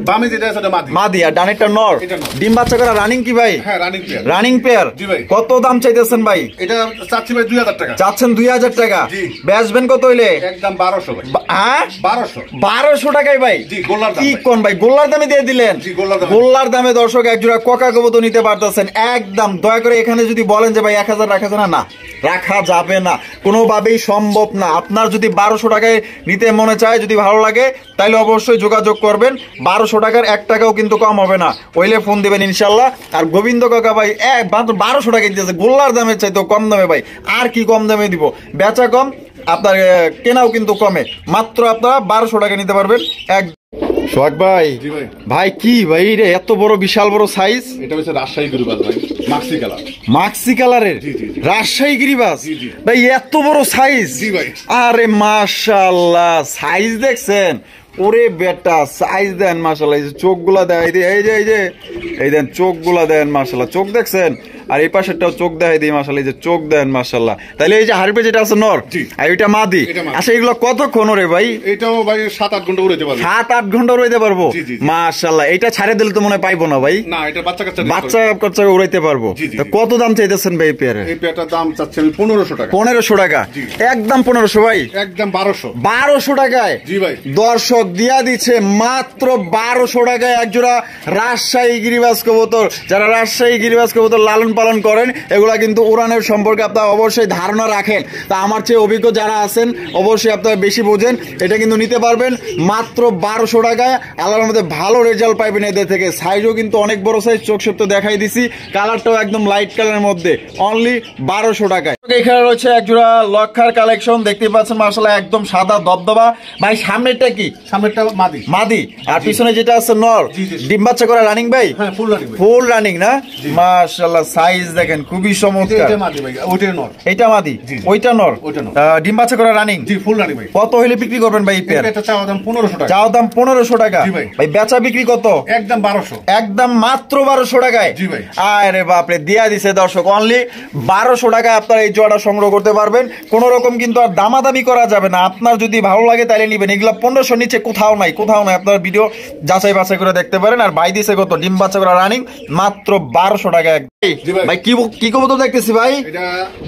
বামে যেটা আছে এটা মাদি। মাদি, আর ডানেরটা নর। এটা নর। ডিম বাচ্চা করা রানিং কি ভাই? হ্যাঁ, রানিং পেয়ার। Running pair. জি ভাই। কত দাম চাইতেছেন ভাই? এটা চাচ্ছি ভাই 2000 টাকা। চাচ্ছেন 2000 টাকা। জি। বেচবেন কত হইলে? একদম 1200 ভাই। হ্যাঁ 1200। 1200 টাকায় ভাই? জি, গোল্লার দাম কি ভাই। কোন ভাই, গোল্লার দামে দিয়ে দিলেন? জি, গোল্লার দামে। গোল্লার দামে দর্শক এক জোড়া কোকা কবুতর নিতে পারতেছেন একদম। দয়া করে এখানে যদি বলেন যে ভাই 1000 রাখা যায় না, রাখা যাবে না, কোনোভাবেই সম্ভব না। আপনার যদি 1200 টাকায় নিতে মনে চায়, যদি ভালো লাগে, তাহলে অবশ্যই যোগাযোগ করবেন। 1200 টাকার 1 টাকাও কিন্তু কম হবে না, ওইলে ফোন দিবেন ইনশাল্লাহ। আর গোবিন্দ কাকা ভাই মাত্র 1200 টাকায় দিতেছে, গোল্লার দামের চাইতেও কম দামে ভাই। আর কি কম দামে দিব? বেচা কম, আপনার কেনাও কিন্তু কমে। মাত্র আপনারা 1200 টাকা নিতে পারবেন এক। সোহাগ ভাই, জি ভাই। ভাই কি ভাই রে এত বড় বিশাল বড় সাইজ? এটা হচ্ছে রাজশাহী গিরিবাস ভাই, মাক্সি কালার। মাক্সি কালারের জি, জি, জি। রাজশাহী গিরিবাস। জি, জি। ভাই এত বড় সাইজ? জি ভাই। আরে মাশাআল্লাহ, সাইজ দেখছেন? ওরে বেটা সাইজ দেন মাশাআল্লাহ। এই যে চোখগুলা দেয়, এই দেন চোখগুলা দেন মাশাআল্লাহ। চোখ দেখছেন? আর এই পাশেরটাও চোখ দেখাই দিই মাশাআল্লাহ, এই যে চোখ দেন মাশাআল্লাহ। তাহলে এই যে হারপে যেটা আছে নর, জি। আর ওইটা মাদি। এটা মাদি। আচ্ছা এগুলো কতক্ষণ রে ভাই? এটাও ভাই 7-8 ঘন্টা উড়াইতে পারবে। 7-8 ঘন্টা উড়াইতে পারবো? জি, জি, জি। মাশাআল্লাহ। এটা ছাড়ে দিলে তো মনে হয় পাইবো না ভাই। না, এটা বাচ্চা কাচ্চা বাচ্চা কাচ্চা উড়াইতে পারবো। জি, জি, তো জি। কত দাম চাইতেছেন ভাই এই পেয়ারের? এই পেয়ারটার দাম চাচ্ছি আমি 1500 টাকা। 1500 টাকা। জি। একদম 1500 ভাই? একদম 1200। 1200 টাকায়? জি ভাই। দর্শক দিয়া দিচ্ছে মাত্র 1200 টাকায় এক জোড়া রাজশাহী গিরিবাস কবুতর। যারা রাজশাহী গিরিবাস কবুতর লালন পালন করেন, এগুলা কিন্তু উড়ানের সম্পর্কে আপনারা অবশ্যই ধারণা রাখেন। তা আমার চেয়ে অভিজ্ঞ যারা আছেন অবশ্যই আপনারা বেশি বোঝেন, এটা কিন্তু নিতে পারবেন মাত্র 1200 টাকায়। আল্লাহর মধ্যে ভালো রেজাল্ট পাইবেন এদের থেকে। সাইজও কিন্তু অনেক বড় সাইজ, চোখ সব তো দেখাই দিছি, কালারটাও একদম লাইট কালারের মধ্যে, অনলি 1200 টাকায়। এখানে রয়েছে এক জোড়া লক্ষার কালেকশন, দেখতে পাচ্ছেন মাশাআল্লাহ একদম সাদা দবদবা। ভাই সামনেরটা কি? সামনেরটা মাদি। মাদি, আর পিছনে যেটা আছে নর। জি, জি। ডিম বাচ্চা করা রানিং ভাই? হ্যাঁ, ফুল রানিং ভাই। ফুল রানিং না? মাশাআল্লাহ সাইজ দেখেন খুবই চমৎকার। এটা মাদি ভাই, ওইটা নর। এটা মাদি, জি। ওইটা নর। ওইটা নর। ডিম বাচ্চা করা রানিং। জি, ফুল রানিং ভাই। কত হইলে বিক্রি করবেন ভাই এই পেয়ার? এটা চাওয়া দাম 1500 টাকা। চাও দাম 1500 টাকা। জি ভাই। ভাই বেচা বিক্রি কত? একদম 1200। একদম মাত্র 1200 টাকায়। জি ভাই। আরে বাপরে, দিয়া দিছে দর্শক, অনলি 1200 টাকায় আপনারা এই জোড়াটা সংগ্রহ করতে পারবেন। কোন রকম কিন্তু আর দামাদামি করা যাবে না। আপনার যদি ভালো লাগে তাহলে নিবেন। এগুলা 1500 নিচে কোথাও নাই, কোথাও নাই। আপনার ভিডিও যাচাই বাছাই করে দেখতে পারেন। আর ভাই দিছে কত? ডিম বাচ্চা করা রানিং, মাত্র 1200 টাকায়। জি ভাই। ভাই কি কবুতর দেখতেছি ভাই? এটা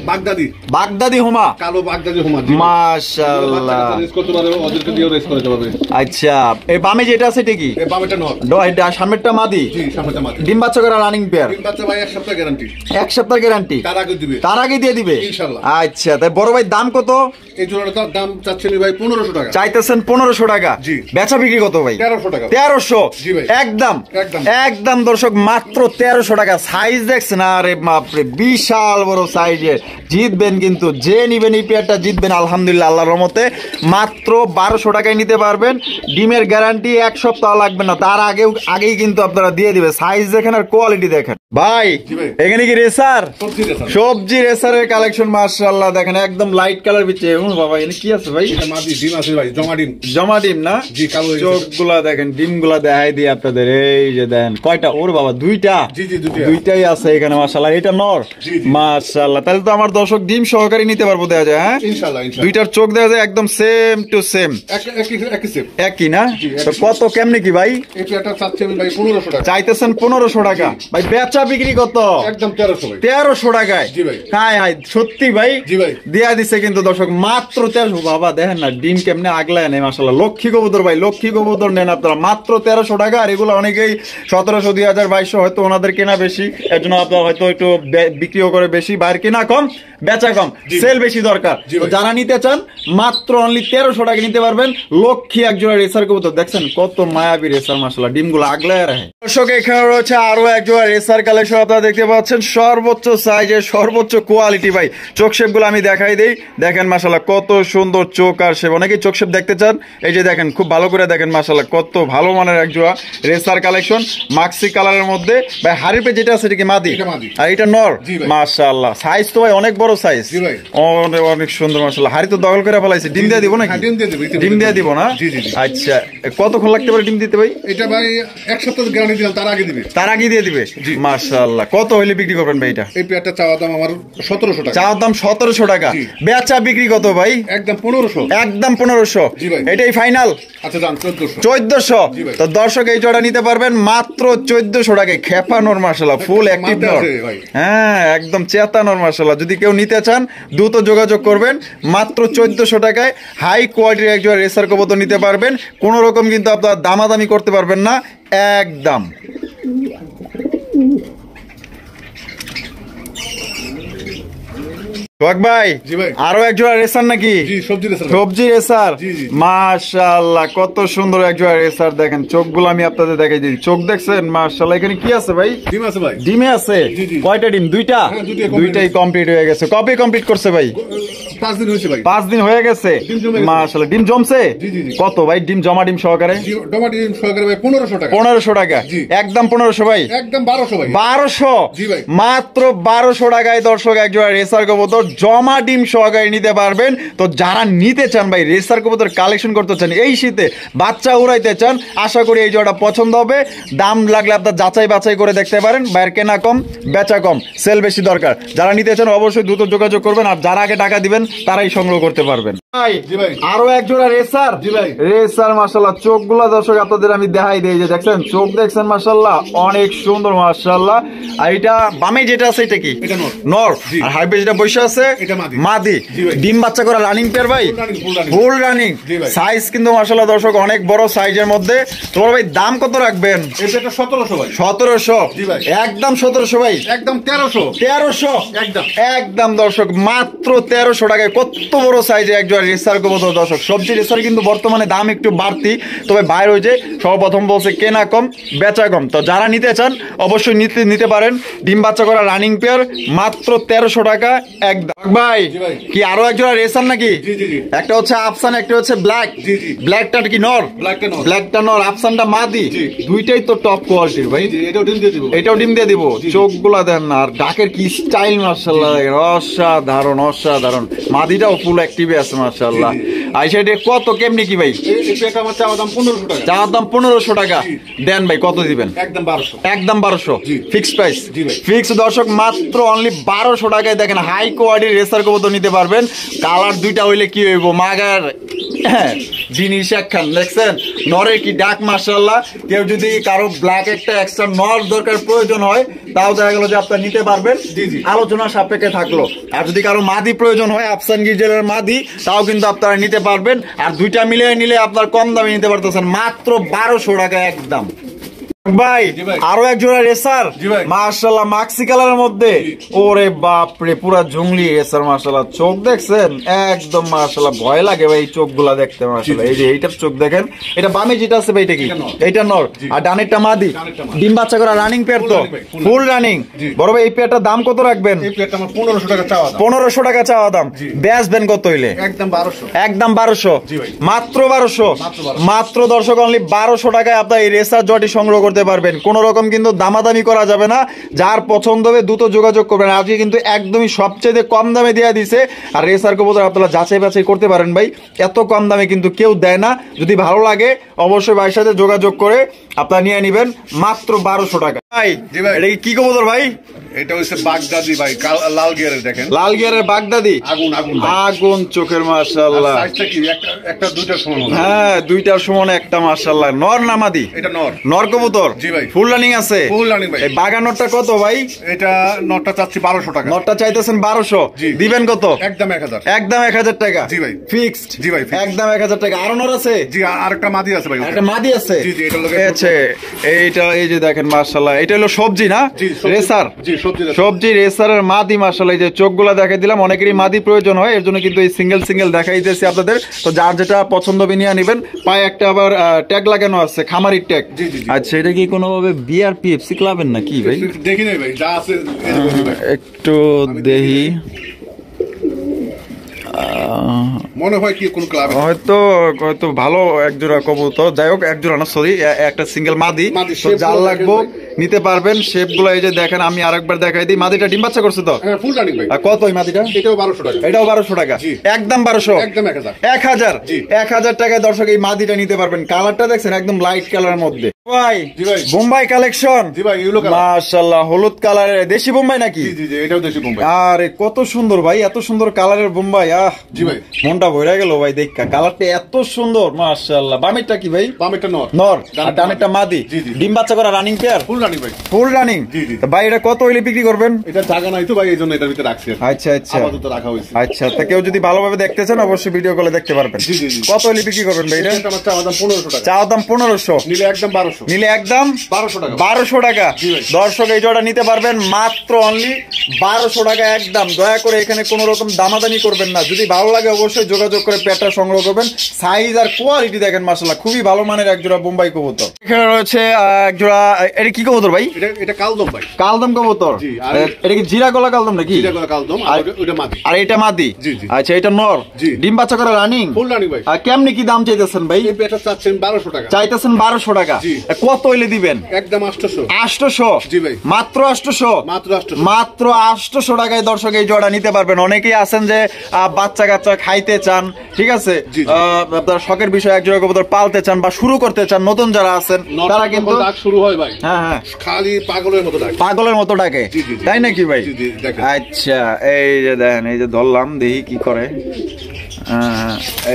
বাগদাদি, বাগদাদি হোমা। কালো বাগদাদি হোমা। মাশাআল্লাহ। রেস করতে পারবে, ওদেরকে দিয়েও রেস করতে পারবে। আচ্ছা, এই বামে যেটা আছে এটা কি? এই বামেটা নর। এটা সামনেরটা মাদি। জি, সামনেটা মাদি। ডিম বাচ্চা করা রানিং পেয়ার। তিন বাচ্চা ভাই 1 সপ্তাহ গ্যারান্টি। 1 সপ্তাহ গ্যারান্টি। তার আগে দিবে। তার আগে দিয়ে দিবে ইনশাআল্লাহ। আচ্ছা, তাই বড় ভাই দাম কত এই জোড়াটার দাম চাচ্ছেন ভাই 1500 টাকা। চাইতেছেন? 1500 টাকা। জি। বেচা বিক্রি কত ভাই? 1300 টাকা। 1300। জি ভাই। একদম একদম। একদম দর্শক মাত্র 1300 টাকা। সাইজ দেখছেন? আরে বাপরে বিশাল বড় সাইজের। জিতবেন কিন্তু, যে নিবেন এই পেয়ারটা জিতবেন আলহামদুলিল্লাহ আল্লাহর রহমতে। মাত্র 1200 টাকায় নিতে পারবেন। ডিমের গ্যারান্টি 1 সপ্তাহ লাগবে না, তার আগেই কিন্তু আপনারা দিয়ে দিবে। সাইজ দেখেন আর কোয়ালিটি দেখেন। ভাই জি ভাই। এখানে কি রেসার? সবজি রেসার। সবজি রেসারের কালেকশন কালেকশন মাশাআল্লাহ দেখেন একদম লাইট কালার বিচে বাবা এখানে কি আছে ভাই এটা মাদি ডিম আছে ভাই, জমা ডিম। জমা ডিম না জি, কালো হয়ে গেছে। চোখগুলা দেখেন ডিমগুলা দেখাই দিই আপনাদের এই যে দেন কয়টা ওর বাবা দুইটা জি, জি, দুইটা। দুইটাই আছে এখানে মাশাআল্লাহ এটা নর জি, জি। মাশাআল্লাহ তাহলে তো আমার দর্শক ডিম সহকারে নিতে পারবো দেখা যায় হ্যাঁ ইনশাআল্লাহ ইনশাআল্লাহ। দুইটার চোখ দেখা যায় একদম সেম টু সেম একই সেম। একই না জি, তো একই। কত কেমনে কি ভাই এই পেয়ারটা চাচ্ছি আমি ভাই 1500 টাকা। চাইতেছেন 1500 টাকা ভাই বেচা বিক্রি কত একদম 1300 ভাই। 1300 টাকায় জি ভাই। হাই হাই সত্যি ভাই জি ভাই। দিয়া দিছে কিন্তু দর্শক মাত্র 1300 বাবা দেখেন না ডিম কেমনে আগলায় নেই মাশাআল্লাহ লক্ষ্মী কবুতর ভাই লক্ষ্মী কবুতর নেন আপনারা মাত্র 1300 টাকা আর এগুলো অনেকেই 1700 2000 2200 হয়তো ওনাদের কেনা বেশি এর জন্য আপনারা হয়তো একটু বিক্রিও করে বেশি বাইরে কেনা কম বেচা কম সেল বেশি দরকার জি তো ভাই। যারা নিতে চান মাত্র অনলি 1300 টাকা নিতে পারবেন লক্ষ্মী একজোড়া রেসার কবুতর দেখছেন কত মায়াবী রেসার মাশাআল্লাহ ডিমগুলো আগলায় রাখে দর্শক এখানে রয়েছে আরো একজোড়া রেসার কালেকশন আপনারা দেখতে পাচ্ছেন সর্বোচ্চ সাইজের সর্বোচ্চ কোয়ালিটি ভাই চোখ শেপ গুলো আমি দেখাই দেই দেখেন মাশাআল্লাহ কত সুন্দর চোখ আর শেপ অনেকেই চোখ শেপ দেখতে চান এই যে দেখেন খুব ভালো করে দেখেন মাশাআল্লাহ কত ভালো মানের একজোড়া রেসার কালেকশন মাক্সি কালারের মধ্যে ভাই হারিপে যেটা আছে এটা কি মাদি এটা মাদি। আর এটা নর জি ভাই। মাশাআল্লাহ সাইজ তো ভাই অনেক বড় সাইজ জি ভাই। অনেক অনেক সুন্দর মাশাআল্লাহ হারি তো দখল করে ফেলাইছে ডিম দিয়ে দিব নাকি হ্যাঁ, ডিম দিয়ে দিব, ইতিমধ্যে। ডিম দিয়ে দিব না জি, জি, জি। আচ্ছা কতক্ষণ লাগতে পারে ডিম দিতে ভাই এটা ভাই এক সপ্তাহ গ্যারান্টি দিলাম, তার আগে দিবে। তার আগে দিয়ে দিবে মাশাআল্লাহ কত হইলে বিক্রি করবেন ভাই এটা এই পেয়ারটা চাওয়া দাম আমার 1700 টাকা। চাওয়ার দাম 1700 টাকা জি। বেচা বিক্রি কত ভাই একদম 1500। একদম 1500 জি ভাই। এটাই ফাইনাল আচ্ছা যান 1400। 1400 জি ভাই। তো দর্শক এই জোড়া নিতে পারবেন মাত্র 1400 টাকায় খেপানোর মাশাআল্লাহ ফুল অ্যাক্টিভ মাত্রা নর আছে ভাই। হ্যাঁ একদম চেতানোর মাশাআল্লাহ যদি কেউ নিতে চান দ্রুত যোগাযোগ করবেন মাত্র 1400 টাকায় হাই কোয়ালিটির একজন রেসার কবুতর নিতে পারবেন কোনো রকম কিন্তু আপনারা দামাদামি করতে পারবেন না একদম সোহাগ ভাই জি ভাই। আরো একজোড়া রেসার নাকি জি, সবজি রেসার। সবজি রেসার জি, জি। মাশাআল্লাহ কত সুন্দর একজোড়া রেসার দেখেন চোখগুলো আমি আপনাদের দেখাই দিই চোখ দেখছেন মাশাআল্লাহ এখানে কি আছে ভাই ডিম আছে ভাই। ডিমে আছে জি, জি। কয়টা ডিম দুইটা হ্যাঁ, দুইটাই complete দুইটাই কমপ্লিট হয়ে গেছে কবে কমপ্লিট করছে ভাই 5 দিন হয়েছে ভাই। 5 দিন হয়ে গেছে ডিম জমে গেছে। মাশাআল্লাহ ডিম জমছে জি, জি, জি। কত ভাই ডিম জমা ডিম সহকারে টমাটো ডিম সহকারে ভাই 1500 টাকা। 1500 টাকা জি। একদম 1500 ভাই একদম 1200 ভাই। 1200 জি ভাই। মাত্র 1200 টাকায় দর্শক একজোড়া রেসার কবুতর জমা ডিম সহকারে নিতে পারবেন তো যারা নিতে চান ভাই রেসার কবুতর কালেকশন করতে চান এই শীতে বাচ্চা উড়াইতে চান আশা করি এই জোড়াটা পছন্দ হবে দাম লাগলে আপনার যাচাই বাছাই করে দেখতে পারেন বাইরে কেনা কম বেচা কম সেল বেশি দরকার যারা নিতে চান অবশ্যই দ্রুত যোগাযোগ করবেন আর যারা আগে টাকা দিবেন তারাই সংগ্রহ করতে পারবেন ভাই জি ভাই। আরো এক জোড়া রেসার জি ভাই। রেসার মাশাআল্লাহ চোখগুলা দর্শক আপনাদের আমি দেখাই দেই যে দেখছেন চোখ দেখছেন মাশাআল্লাহ অনেক সুন্দর মাশাআল্লাহ আর এটা বামে যেটা আছে এটা কি এটা নর। নর জি। আর হাইবে যেটা বসে আছে এটা মাদি। মাদি জি ভাই। ডিম বাচ্চা করা রানিং পেয়ার ভাই Full running, full running। Full running জি ভাই। সাইজ কিন্তু মাশাআল্লাহ দর্শক অনেক বড় সাইজের মধ্যে তোমার ভাই দাম কত রাখবেন এই পেয়ারটা 1700 ভাই। 1700 জি ভাই। একদম 1700 ভাই একদম 1300। 1300 একদম। একদম দর্শক মাত্র 1300 টাকায় কত বড় সাইজে একজন রেসার কবুতর দর্শক সবজি রেসার কিন্তু বর্তমানে দাম একটু বাড়তি তবে বাইরে হয়েছে সর্বপ্রথম বলছে কেনা কম বেচা কম তো যারা নিতে চান অবশ্যই নিতে পারেন ডিম বাচ্চা করা রানিং পেয়ার মাত্র 1300 টাকা একদম ভাই জি ভাই। কি আরো একজন রেসার নাকি জি, জি, জি। একটা হচ্ছে আফসান একটা হচ্ছে ব্ল্যাক জি, জি। ব্ল্যাকটা কি নর ব্ল্যাকটা নর। ব্ল্যাকটা নর আফসানটা মাদি জি। দুইটাই তো টপ কোয়ালিটির ভাই জি, এটাও ডিম দিয়ে দিব। এটাও ডিম দিয়ে দিব চোখগুলা দেন না আর ডাকের কি স্টাইল মাশাআল্লাহ দেখেন অসাধারণ অসাধারণ মাদিটাও ফুল অ্যাক্টিভে আছে মাশাআল্লাহ আর সেটা কত কেমনি কি ভাই এই পেয়ারটা আমার চাওয়া দাম 1500 টাকা। চার দাম 1500 টাকা জি। দেন ভাই কত দিবেন একদম 1200। একদম 1200 জি। ফিক্স প্রাইস জি ভাই। ফিক্স দর্শক মাত্র অনলি 1200 টাকায় দেখেন হাই কোয়ালিটির রেসার কবুতর নিতে পারবেন কালার দুইটা হইলে কি হইব মাগার হ্যাঁ জিনিস একখান দেখছেন নরের কি ডাক মাশাআল্লাহ কেউ যদি কারো ব্ল্যাক একটা এক্সট্রা নর দরকার প্রয়োজন হয় তাও দেখা গেল যে আপনারা নিতে পারবেন জি, জি। আলোচনা সাপেক্ষে থাকলো আর যদি কারো মাদি প্রয়োজন হয় আফসান গিজেলের মাদি তাও কিন্তু আপনারা নিতে পারবেন আর দুইটা মিলিয়ে নিলে আপনার কম দামে নিতে পারতেছেন মাত্র 1200 টাকা একদম ভাই জি ভাই। আরো এক জোড়া রেসার জি ভাই। মাশাআল্লাহ মাক্সি কালারের মধ্যে জি। ওরে বাপ রে পুরা জঙ্গলি রেসার মাশাআল্লাহ চোখ দেখছেন একদম মাশাআল্লাহ ভয় লাগে ভাই এই চোখগুলা দেখতে মাশাআল্লাহ এই যে এইটার চোখ দেখেন এটা বামে যেটা আছে ভাই এটা কি এটা নর। এটা নর জি। আর ডানেরটা মাদি ডানেরটা মাদি। ডিম বাচ্চা করা রানিং পেয়ার Full তো running ভাই, full ফুল রানিং জি। বড় ভাই এই পেয়ারটার দাম কত রাখবেন এই পেয়ারটা আমার 1500 টাকা চাওয়া দাম। 1500 টাকা চাওয়া দাম জি। বেচবেন কত হইলে একদম 1200। একদম 1200 জি ভাই। মাত্র 1200 মাত্র 1200 মাত্র দর্শক অনলি 1200 টাকায় আপনার এই রেসার জটি সংগ্রহ করতে করতে পারবেন, কোন রকম কিন্তু দামাদামি করা যাবে না। যার পছন্দ হবে দ্রুত যোগাযোগ করবেন। আজকে কিন্তু একদমই সবচেয়ে কম দামে দেওয়া দিছে। আর রেসার কবুতর আপনারা যাচাই বাছাই করতে পারেন ভাই, এত কম দামে কিন্তু কেউ দেয় না। যদি ভালো লাগে অবশ্যই ভাইয়ের সাথে যোগাযোগ করে আপনারা নিয়ে নেবেন মাত্র 1200 টাকা। ভাই এটা কি কবুতর ভাই? এটা হচ্ছে বাগদাদি ভাই, লাল গিয়ারের, দেখেন লাল গিয়ারের বাগদাদি, আগুন আগুন আগুন চোখের, মাশাআল্লাহ। সাইজটা কি একটা দুইটার সমান হবে? হ্যাঁ, দুইটার সমান একটা, মাশাআল্লাহ। নর না মাদি? এটা নর। নর কবুতর? জি ভাই। ফুল রানিং আছে? ফুল রানিং ভাই। এই বাগানরটা কত ভাই? এটা নরটা চাচ্ছি 1200 টাকা। নরটা চাইতেছেন 1200, জি। দিবেন কত? একদম 1000। একদম 1000 টাকা? জি ভাই। ফিক্সড? জি ভাই, fixed। একদম 1000 টাকা। আরো নর আছে? জি, আরেকটা মাদি আছে ভাই। একটা মাদি আছে? জি জি, এটা লোকে আচ্ছা, এইটা এই যে দেখেন মাশাআল্লাহ, এটা হলো সবজি না? জি, সবজি। রেসার? জি, সবজি রেসার। সবজি রেসারের মাদি, মাশাআল্লাহ। এই যে চোখগুলা দেখাই দিলাম, অনেকেরই মাদি প্রয়োজন হয়, এর জন্য কিন্তু এই সিঙ্গেল সিঙ্গেল দেখাই দিয়েছি আপনাদের। তো যার যেটা পছন্দ হবে নিয়ে নেবেন। পায়ে একটা আবার ট্যাগ লাগানো আছে, খামারির ট্যাগ। জি, জি, জি। আচ্ছা, এটা কি কোনোভাবে বিআরপিএফসি ক্লাবের নাকি ভাই? দেখি নাই ভাই, যা আছে এই যে বলি ভাই। একটু দেহি, মনে হয় কি কোন ক্লাব। হয়তো হয়তো ভালো একজোড়া কবুতর, যাই হোক একজোড়া না, সরি, একটা সিঙ্গেল মাদি। মাদি, তো shape যার গুলো লাগবো দেখেন নিতে পারবেন। শেপ গুলো এই যে দেখেন, আমি আরেকবার দেখাই দিই। মাদিটা ডিম বাচ্চা করছে তো? হ্যাঁ, ফুল রানিং ভাই। আর কত ওই মাদিটা? এটাও 1200 টাকা। এটাও 1200 টাকা? জি। একদম 1200? একদম 1000। 1000? জি। 1000 টাকায় দর্শক এই মাদিটা নিতে পারবেন। কালারটা দেখছেন, একদম লাইট কালারের মধ্যে ভাই। জি ভাই। বোম্বাই কালেকশন? জি ভাই, ইউলো কালার। মাশাআল্লাহ, হলুদ কালারের দেশি বোম্বাই নাকি? জি জি জি, এটাও দেশি বোম্বাই। আরে কত সুন্দর ভাই, এত সুন্দর কালারের বোম্বাই। জি ভাই। মনটা ভরে গেল ভাই দেখা, কালারটা এত সুন্দর, মাশাআল্লাহ। বামেরটা কি ভাই? বামেরটা নর। নর আর ডানেরটা মাদি? জি, জি। ডিম বাচ্চা করা রানিং পেয়ার? ফুল রানিং ভাই। Full running? জি, জি। ভাই এটা কত হইলে বিক্রি করবেন? এটা জায়গা নাই তো ভাই, এই জন্য এটার ভিতরে রাখছি আর কি। আচ্ছা আচ্ছা আপাতত রাখা হয়েছে। আচ্ছা, তা কেউ যদি ভালোভাবে দেখতে চান অবশ্যই ভিডিও কলে দেখতে পারবেন। জি, জি, জি। কত হইলে বিক্রি করবেন ভাই এটা? এটা আমার চাওয়া দাম 1500 টাকা। চাওয়া দাম 1500, নিলে একদম 1200। নিলে একদম 1200 টাকা। 1200 টাকা। জি ভাই। দর্শক এই জোড়া নিতে পারবেন মাত্র অনলি 1200 টাকা একদম। দয়া করে এখানে কোনো রকম দামাদামি করবেন না। যদি ভালো লাগে অবশ্যই যোগাযোগ করে পেটটা সংগ্রহ করবেন। সাইজ আর কোয়ালিটি দেখেন, মাশাআল্লাহ, খুবই ভালো মানের একজোড়া বোম্বাই কবুতর। এখানে রয়েছে একজোড়া, এটা কি কবুতর ভাই? এটা কালদম ভাই। কালদম কবুতর? জি, আর এটা কি জিরা গলা কালদম নাকি? এটা গলা কালদম, আর ওটা মাদি। আর এটা মাদি? জি, জি। আচ্ছা, এটা নর? জি। ডিম বাচ্চা করে রানিং? ফুল রানিং ভাই। আর কেমনি কি দাম চাইতেছেন ভাই? এই পেটা চাচ্ছেন 1200 টাকা। চাইতেছেন 1200 টাকা? জি। কত হইলে দিবেন? একদম 800। 800? জি ভাই। মাত্র 800? মাত্র 800। মাত্র 800 টাকায় দর্শক এই জোড়া নিতে পারবেন। অনেকেই আছেন যে বাচ্চা কাচ্চা খাইতে চান, ঠিক আছে, জি, জি। আপনার শখের বিষয় এক জোড়া কবুতর পালতে চান বা শুরু করতে চান, নতুন যারা আছেন তারা কিন্তু ডাক শুরু হয় ভাই। হ্যাঁ হ্যাঁ, খালি পাগলের মতো ডাক। পাগলের মতো ডাকে, জি, জি, জি। তাই নাকি ভাই? জি, জি, দেখেন। আচ্ছা, এই যে দেখেন, এই যে ধরলাম, দেখি কি করে।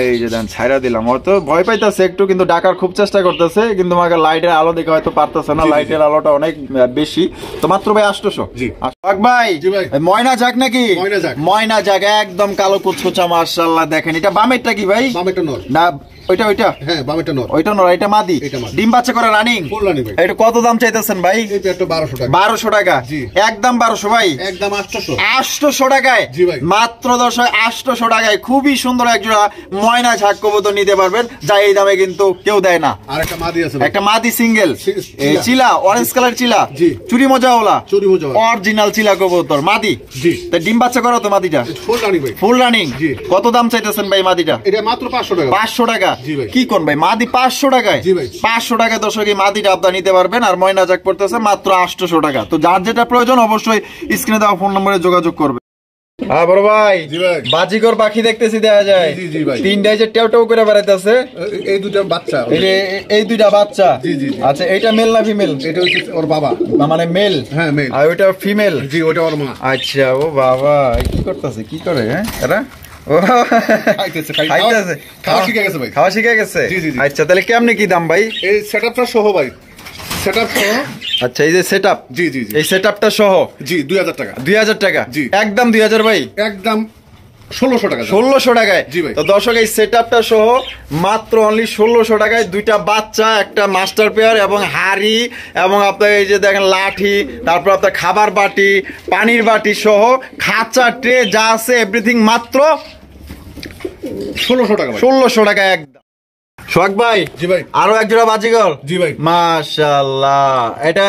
এই যে দেন, ছাইরা দিলাম। হয়তো ভয় পাইতেছে একটু, কিন্তু ডাকার খুব চেষ্টা করতেছে, কিন্তু আমাকে লাইটের আলো দেখে হয়তো পারতেছে না। লাইটের আলোটা অনেক বেশি। তো মাত্র ভাই 800? জি। ভাই, জি ভাই। ময়না যাক নাকি? ময়না যাক। ময়না যাক, একদম কালো কুচকুচা, মাশাআল্লাহ। দেখেন, এটা বামেরটা কি ভাই? বামেরটা নর। না ওইটা ওইটা হ্যাঁ, বামেরটা নর। ওইটা নয়, এটা মাদি? এটা মাদি। ডিম বাচ্চা করে রানিং? ফুল রানিং ভাই। এটা কত দাম চাইতেছেন ভাই? এই পেটা 1200 টাকা। 1200 টাকা? জি। একদম 1200 ভাই? একদম 800। 800 টাকায়? জি ভাই। মাত্র 800 টাকায় খুবই সুন্দর একজোড়া ময়না ঝাক কবুতর নিতে পারবেন, যা এই দামে কিন্তু কেউ দেয় না। আর একটা মাদি আছে ভাই। একটা মাদি সিঙ্গেল চিলা। চিলা, অরেঞ্জ কালার চিলা? জি। চুরি মজাওয়ালা? চুরি মোজা। অরিজিনাল চিলা কবুতর মাদি? জি। তা ডিম বাচ্চা করো তো মাদিটা? ফুল রানিং ভাই। Full running? জি। কত দাম চাইতেছেন ভাই মাদিটা? এটা মাত্র 500 টাকা। 500 টাকা? জি ভাই। কি কোন ভাই, মাদি 500 টাকায়? জি ভাই। 500 টাকায় দর্শক এই মাদিটা আপনারা নিতে পারবেন। আর ময়না জাক পড়তেছে মাত্র 800 টাকা। তো যার যেটা প্রয়োজন অবশ্যই স্ক্রিনে দেওয়া ফোন নম্বরে যোগাযোগ করবে। হ্যাঁ বড় ভাই, জি ভাই। বাজিকর পাখি দেখতেছি, দেখা যায় জি, জি ভাই। তিনটাই যে টেউ টেউ করে বেড়াইতেছে। এই দুটো বাচ্চা। এই দুইটা বাচ্চা? জি, জি, জি। আচ্ছা, এইটা মেল না ফিমেল? এটা হচ্ছে ওর বাবা। মানে মেল? হ্যাঁ, মেল। আর ওইটা ফিমেল? জি, ওটা ওর মা। আচ্ছা, ও বাবা, কি করতেছে, কি করে হ্যাঁ এরা? ও খাইতেছে, খাইতেছে, খাওয়া শিখে গেছে ভাই। খাওয়া শিখে গেছে? জি, জি, জি। আচ্ছা, তাহলে কেমনে কি দাম ভাই? এই সেটআপটা সহ ভাই। সেটআপ সহ। আচ্ছা, এই যে সেটআপ? জি, জি, জি। এই সেটআপটা সহ? জি, 2000 টাকা। 2000 টাকা? জি। একদম 2000 ভাই? একদম 1600 টাকা। 1600 টাকায়? জি ভাই। তো দর্শক এই সেটআপটা সহ মাত্র অনলি 1600 টাকায় দুইটা বাচ্চা, একটা মাস্টার পেয়ার এবং হাড়ি, এবং আপনার এই যে দেখেন লাঠি, তারপর আপনার খাবার বাটি, পানির বাটি সহ খাঁচা, ট্রে যা আছে এভরিথিং মাত্র 1600 টাকা ভাই। 1600 টাকা। একদম সোহাগ ভাই, জি ভাই। আরো এক জোড়া বাজিগর। জি ভাই। মাশাআল্লাহ, এটা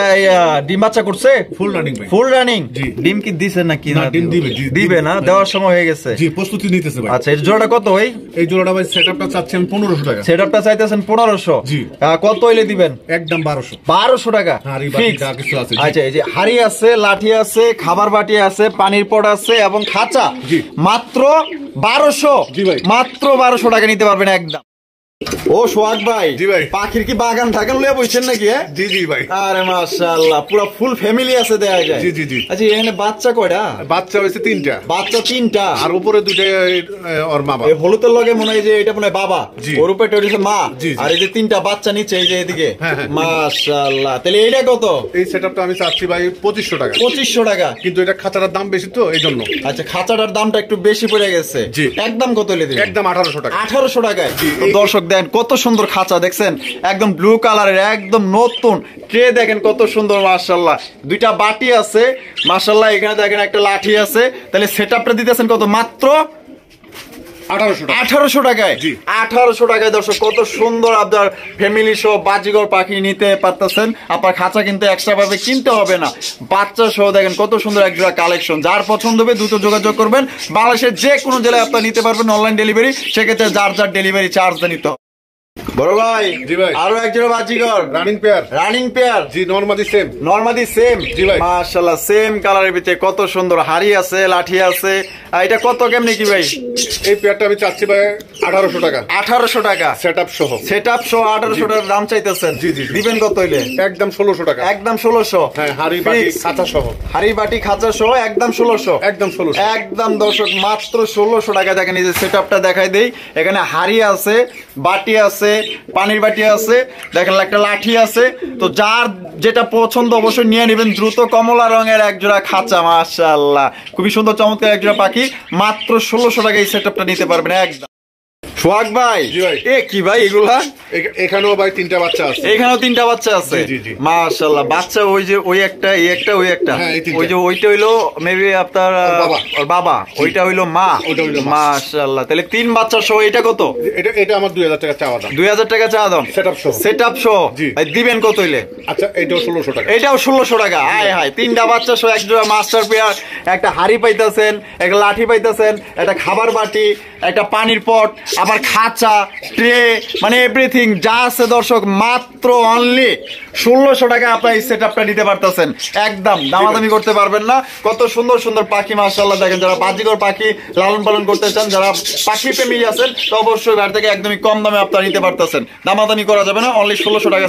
ডিম বাচ্চা করছে? ফুল রানিং ভাই। Full running. জি। ডিম কি দিছে নাকি? না, ডিম দিবে, দিবে না, দেওয়ার সময় হয়ে গেছে। জি, প্রস্তুতি নিতেছে ভাই। আচ্ছা, এই জোড়াটা কত ভাই? এই জোড়াটা ভাই সেটআপটা চাচ্ছি আমি 1500 টাকা। সেটআপটা চাইতেছেন 1500। জি। কত হইলে দিবেন? একদম 1200। 1200 টাকা হাড়ি বাটি Fix? যা কিছু আছে, জি। আচ্ছা, এই যে হাড়ি আছে, লাঠি আছে, খাবার বাটি আছে, পানির পট আছে এবং খাঁচা। জি। মাত্র 1200। জি ভাই। মাত্র 1200 টাকা নিতে পারবেন একদম। ও সোহাগ ভাই, জি ভাই। পাখির কি বাগান ঠাগান লইয়া বইছেন নাকি? জি জি ভাই। আরে মাশাআল্লাহ, পুরো ফুল ফ্যামিলি আছে দেখা যায়। জি, জি, জি। আচ্ছা, এখানে বাচ্চা কয়টা? বাচ্চা হয়েছে 3টা। বাচ্চা 3টা। আর উপরে 2টা ওর মা বাবা। এই হলুদের লগে মনে হয় যে এটা মনে হয় বাবা, জি। ওর উপরে এটা হচ্ছে মা। জি, জি। আর এই যে 3টা বাচ্চা নিচে, এই যে এদিকে। হ্যাঁ, হ্যাঁ। মাশাআল্লাহ, তাহলে এইটা কত? এই সেটআপটা আমি চাচ্ছি ভাই 2500 টাকা। 2500 টাকা। কিন্তু এটা খাঁচাটার দাম বেশি তো এই জন্য। আচ্ছা, খাঁচাটার দামটা একটু বেশি পড়ে গেছে। জি। একদম কত হইলে দিবেন? একদম 1800 টাকা। 1800 টাকায়। জি। তো দর্শক দেন কত সুন্দর খাঁচা, দেখছেন একদম ব্লু কালারের, একদম নতুন। ট্রে দেখেন কত সুন্দর, মাশাআল্লাহ। 2টা বাটি আছে, মাশাআল্লাহ। এখানে দেখেন একটা লাঠি আছে। তাহলে সেটআপটা দিতেছেন কত? মাত্র 1800 টাকা। 1800 টাকায়। জি। 1800 টাকায় দর্শক, কত সুন্দর আপনার ফ্যামিলি সহ বাজিগর পাখি নিতে পারতেছেন। আপনার খাঁচা কিন্তু এক্সট্রা ভাবে কিনতে হবে না। বাচ্চা সহ দেখেন কত সুন্দর এক জোড়া কালেকশন। যার পছন্দ হবে দ্রুত যোগাযোগ করবেন। বাংলাদেশের যে কোনো জেলায় আপনারা নিতে পারবেন অনলাইন ডেলিভারি। সেক্ষেত্রে যার যার ডেলিভারি চার্জ নিতে হবে। বড় ভাই, জি ভাই। আরো এক জোড়া বাজিগর রানিং পেয়ার। Running pair. জি, নরমালি সেম। Normally same. জি ভাই। মাশাআল্লাহ, সেম কালারের ভিতরে কত সুন্দর হাড়ি আছে, লাঠি আছে। আর এটা কত কেমনি কি ভাই? এই পেয়ারটা আমি চাচ্ছি ভাই 1800 টাকা। 1800 টাকা। সেটআপ সহ। সেটআপ সহ 1800 টাকার দাম চাইতেছেন। জি, জি, জি। দিবেন কত হইলে? একদম 1600 টাকা। একদম 1600। হ্যাঁ, হাড়ি বাটি Fix। খাঁচা সহ। হাড়ি বাটি খাঁচা সহ একদম 1600। একদম 1600। একদম দর্শক, মাত্র 1600 টাকা। দেখেন এই যে সেটআপটা দেখাই দেই। এখানে হাড়ি আছে, বাটি আছে, পানির বাটি আছে, দেখেন একটা লাঠি আছে। তো যার যেটা পছন্দ অবশ্যই নিয়ে নেবেন দ্রুত। কমলা রঙের এক জোড়া খাঁচা, মাশাআল্লাহ, খুবই সুন্দর চমৎকার এক জোড়া পাখি। মাত্র 1600 টাকা এই সেটআপটা নিতে পারবেন একদম। সোহাগ ভাই, জি ভাই। এ কি ভাই এগুলা? এখানেও ভাই 3টা বাচ্চা আছে। এখানেও 3টা বাচ্চা আছে। জি, জি, জি। মাশাআল্লাহ, বাচ্চা ওই যে ওই একটা, এই একটা, ওই একটা। হ্যাঁ, এই 3টা। ওই যে ওইটা হইলো মেবি আপনার বাবা। ওর বাবা, ওইটা হইলো মা। ওইটা হইলো মা। মাশাআল্লাহ, তাহলে 3 বাচ্চা সহ এটা কত? এটা আমার 2000 টাকা চাওয়া দাম। 2000 টাকা চা দাম। Setup সহ। সেটআপ সহ। জি। ভাই দিবেন কত হইলে? আচ্ছা, এইটাও 1600 টাকা। এটাও 1600 টাকা। হায় হায়, 3টা বাচ্চা সহ এক জোড়া মাস্টার পেয়ার। একটা হাড়ি পাইতেছেন, একটা লাঠি পাইতেছেন, একটা খাবার বাটি, একটা পানির পট, আবার খাঁচা, ট্রে, মানে এভরিথিং যা আছে দর্শক, মাত্র অনলি 1600 টাকা আপনার এই সেটআপটা নিতে পারতেছেন। একদম দামাদামি করতে পারবেন না। কত সুন্দর সুন্দর পাখি, মাশাআল্লাহ। দেখেন যারা বাজিগর পাখি লালন পালন করতে চান, যারা পাখি প্রেমী আছেন, তো অবশ্যই বাইরে থেকে একদমই কম দামে আপনারা নিতে পারতেছেন। দামাদামি করা যাবে না, অনলি 1600 টাকা।